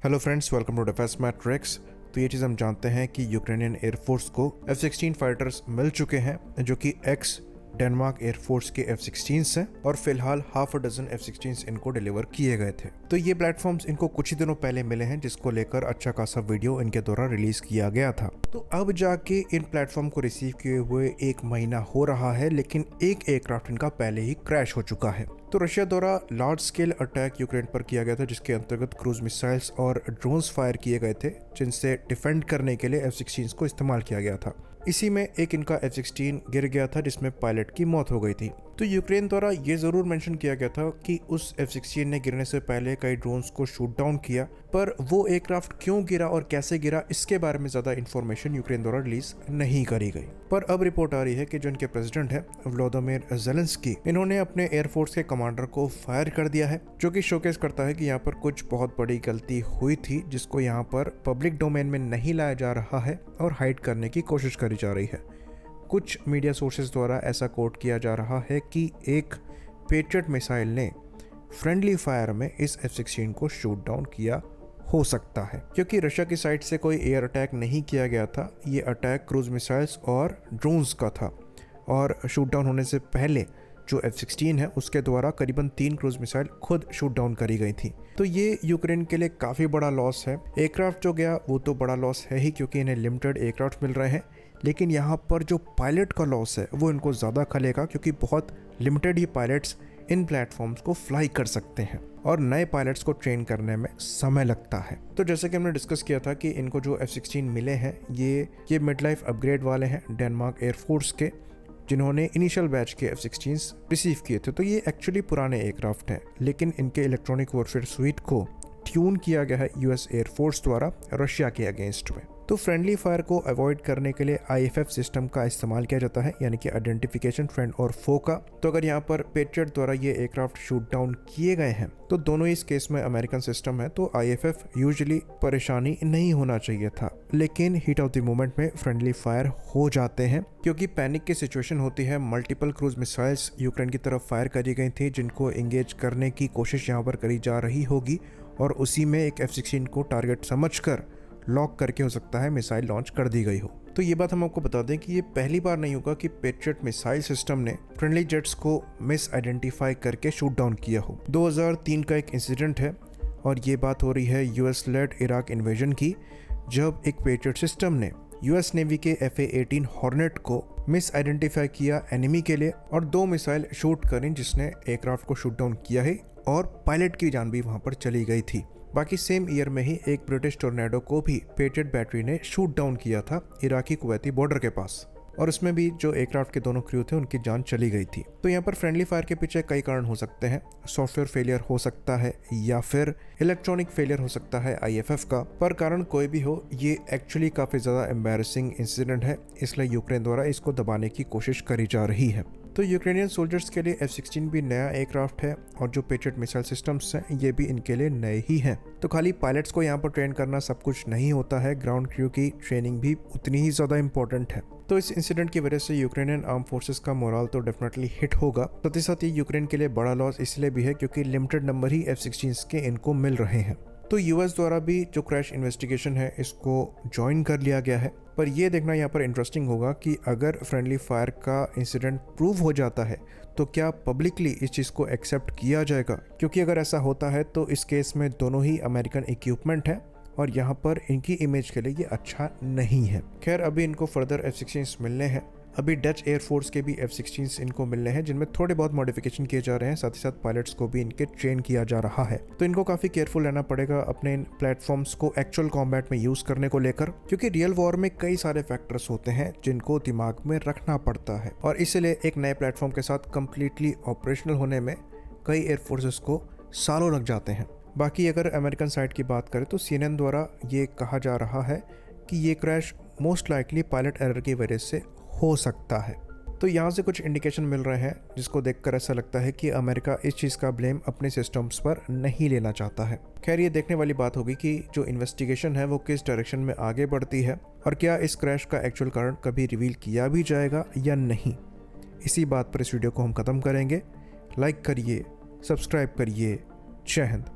Hello friends, welcome to defence matrix. तो ये चीज़ हम जानते हैं कि यूक्रेनियन एयरफोर्स को F-16 फाइटर्स मिल चुके हैं जो कि एक्स डेनमार्क एयरफोर्स के F-16 हैं और फिलहाल हाफ अ डजन F-16 इनको डिलीवर किए गए थे। तो ये प्लेटफॉर्म्स इनको कुछ ही दिनों पहले मिले हैं, जिसको लेकर अच्छा खासा वीडियो इनके द्वारा रिलीज किया गया था। तो अब जाके इन प्लेटफॉर्म को रिसीव किए हुए 1 महीना हो रहा है, लेकिन एक एयरक्राफ्ट इनका पहले ही क्रैश हो चुका है। तो रशिया द्वारा लार्ज स्केल अटैक यूक्रेन पर किया गया था, जिसके अंतर्गत क्रूज मिसाइल्स और ड्रोन्स फायर किए गए थे, जिनसे डिफेंड करने के लिए F-16 को इस्तेमाल किया गया था। इसी में एक इनका F-16 गिर गया था, जिसमें पायलट की मौत हो गई थी। तो यूक्रेन द्वारा ये जरूर मेंशन किया गया था कि उस F-16 ने गिरने से पहले कई ड्रोन्स को शूट डाउन किया, पर वो एयरक्राफ्ट क्यों गिरा और कैसे गिरा, इसके बारे में ज्यादा इंफॉर्मेशन यूक्रेन द्वारा रिलीज नहीं करी गई। पर अब रिपोर्ट आ रही है कि जो इनके प्रेसिडेंट है व्लादिमीर ज़ेलेंस्की, इन्होंने अपने एयरफोर्स के कमांडर को फायर कर दिया है, जो कि शोकेस करता है कि यहाँ पर कुछ बहुत बड़ी गलती हुई थी, जिसको यहाँ पर पब्लिक डोमेन में नहीं लाया जा रहा है और हाइड करने की कोशिश करी जा रही है। कुछ मीडिया सोर्सेज द्वारा ऐसा कोट किया जा रहा है कि एक पेट्रियट मिसाइल ने फ्रेंडली फायर में इस F-16 को शूट डाउन किया हो सकता है, क्योंकि रशिया की साइड से कोई एयर अटैक नहीं किया गया था। ये अटैक क्रूज मिसाइल्स और ड्रोन्स का था और शूट डाउन होने से पहले जो F-16 है उसके द्वारा करीबन 3 क्रूज मिसाइल खुद शूट डाउन करी गई थी। तो ये यूक्रेन के लिए काफ़ी बड़ा लॉस है। एयरक्राफ्ट जो गया वो तो बड़ा लॉस है ही, क्योंकि इन्हें लिमिटेड एयरक्राफ्ट मिल रहे हैं, लेकिन यहाँ पर जो पायलट का लॉस है वो इनको ज़्यादा खलेगा, क्योंकि बहुत लिमिटेड ही पायलट्स इन प्लेटफॉर्म्स को फ्लाई कर सकते हैं और नए पायलट्स को ट्रेन करने में समय लगता है। तो जैसे कि हमने डिस्कस किया था कि इनको जो F-16 मिले हैं ये मिड लाइफ अपग्रेड वाले हैं डेनमार्क एयरफोर्स के, जिन्होंने इनिशियल बैच के F-16 रिसीव किए थे। तो ये एक्चुअली पुराने एयरक्राफ्ट हैं, लेकिन इनके इलेक्ट्रॉनिक वॉरफेयर स्वीट को ट्यून किया गया है यूएस एयरफोर्स द्वारा रशिया के अगेंस्ट में। तो फ्रेंडली फायर को अवॉइड करने के लिए IFF सिस्टम का इस्तेमाल किया जाता है, यानी कि आइडेंटिफिकेशन फ्रेंड और फो का। तो अगर यहाँ पर पेट्रियट द्वारा ये एयरक्राफ्ट शूट डाउन किए गए हैं, तो दोनों इस केस में अमेरिकन सिस्टम है, तो IFF यूजुअली परेशानी नहीं होना चाहिए था, लेकिन हीट ऑफ द मोमेंट में फ्रेंडली फायर हो जाते हैं, क्योंकि पैनिक की सिचुएशन होती है। मल्टीपल क्रूज मिसाइल्स यूक्रेन की तरफ फायर करी गई थी, जिनको एंगेज करने की कोशिश यहाँ पर करी जा रही होगी, और उसी में एक F-16 को टारगेट समझकर लॉक करके हो सकता है मिसाइल लॉन्च कर दी गई हो। तो ये बात हम आपको बता दें कि ये पहली बार नहीं होगा कि पेट्रियट मिसाइल सिस्टम ने फ्रेंडली जेट्स को मिस आइडेंटिफाई करके शूट डाउन किया हो। 2003 का एक इंसिडेंट है और ये बात हो रही है यूएस लेड इराक इन्वेजन की, जब एक पेट्रियट सिस्टम ने यूएस नेवी के FA-18 हॉर्नेट को मिस आइडेंटिफाई किया एनिमी के लिए और 2 मिसाइल शूट करें, जिसने एयरक्राफ्ट को शूट डाउन किया है और पायलट की जान भी वहां पर चली गई थी। बाकी सेम ईयर में ही एक ब्रिटिश टोर्नेडो को भी पेट्रियट बैटरी ने शूट डाउन किया था इराकी कुवैती बॉर्डर के पास, और उसमें भी जो एयरक्राफ्ट के दोनों क्रू थे उनकी जान चली गई थी। तो यहाँ पर फ्रेंडली फायर के पीछे कई कारण हो सकते हैं। सॉफ्टवेयर फेलियर हो सकता है या फिर इलेक्ट्रॉनिक फेलियर हो सकता है IFF का, पर कारण कोई भी हो, ये एक्चुअली काफ़ी ज़्यादा एम्बैरेसिंग इंसिडेंट है, इसलिए यूक्रेन द्वारा इसको दबाने की कोशिश करी जा रही है। तो यूक्रेनियन सोल्जर्स के लिए F-16 भी नया एयरक्राफ्ट है और जो पेट्रियट मिसाइल सिस्टम्स हैं ये भी इनके लिए नए ही हैं। तो खाली पायलट्स को यहाँ पर ट्रेन करना सब कुछ नहीं होता है, ग्राउंड क्रू की ट्रेनिंग भी उतनी ही ज़्यादा इंपॉर्टेंट है। तो इस इंसिडेंट की वजह से यूक्रेनियन आर्म फोर्सेस का मोरल तो डेफिनेटली हिट होगा। साथ ही साथ ये यूक्रेन के लिए बड़ा लॉस इसलिए भी है क्योंकि लिमिटेड नंबर ही F-16 के इनको मिल रहे हैं। तो यूएस द्वारा भी जो क्रैश इन्वेस्टिगेशन है इसको ज्वाइन कर लिया गया है, पर यह देखना यहाँ पर इंटरेस्टिंग होगा कि अगर फ्रेंडली फायर का इंसिडेंट प्रूव हो जाता है तो क्या पब्लिकली इस चीज़ को एक्सेप्ट किया जाएगा, क्योंकि अगर ऐसा होता है तो इस केस में दोनों ही अमेरिकन इक्विपमेंट है और यहाँ पर इनकी इमेज के लिए ये अच्छा नहीं है। खैर, अभी इनको फर्दर F-16 मिलने हैं। अभी डच एयरफोर्स के भी F-16 इनको मिलने हैं, जिनमें थोड़े बहुत मॉडिफिकेशन किए जा रहे हैं। साथ ही साथ पायलट्स को भी इनके ट्रेन किया जा रहा है। तो इनको काफ़ी केयरफुल रहना पड़ेगा अपने इन प्लेटफॉर्म्स को एक्चुअल कॉम्बैट में यूज़ करने को लेकर, क्योंकि रियल वॉर में कई सारे फैक्टर्स होते हैं जिनको दिमाग में रखना पड़ता है, और इसलिए एक नए प्लेटफॉर्म के साथ कम्प्लीटली ऑपरेशनल होने में कई एयरफोर्सेस को सालों लग जाते हैं। बाकी अगर अमेरिकन साइड की बात करें तो CNN द्वारा ये कहा जा रहा है कि ये crash most likely pilot error की वजह से हो सकता है। तो यहाँ से कुछ इंडिकेशन मिल रहे हैं जिसको देखकर ऐसा लगता है कि अमेरिका इस चीज़ का ब्लेम अपने सिस्टम्स पर नहीं लेना चाहता है। खैर, ये देखने वाली बात होगी कि जो इन्वेस्टिगेशन है वो किस डायरेक्शन में आगे बढ़ती है और क्या इस क्रैश का एक्चुअल कारण कभी रिवील किया भी जाएगा या नहीं। इसी बात पर इस वीडियो को हम ख़त्म करेंगे। लाइक करिए, सब्सक्राइब करिए। जय हिंद।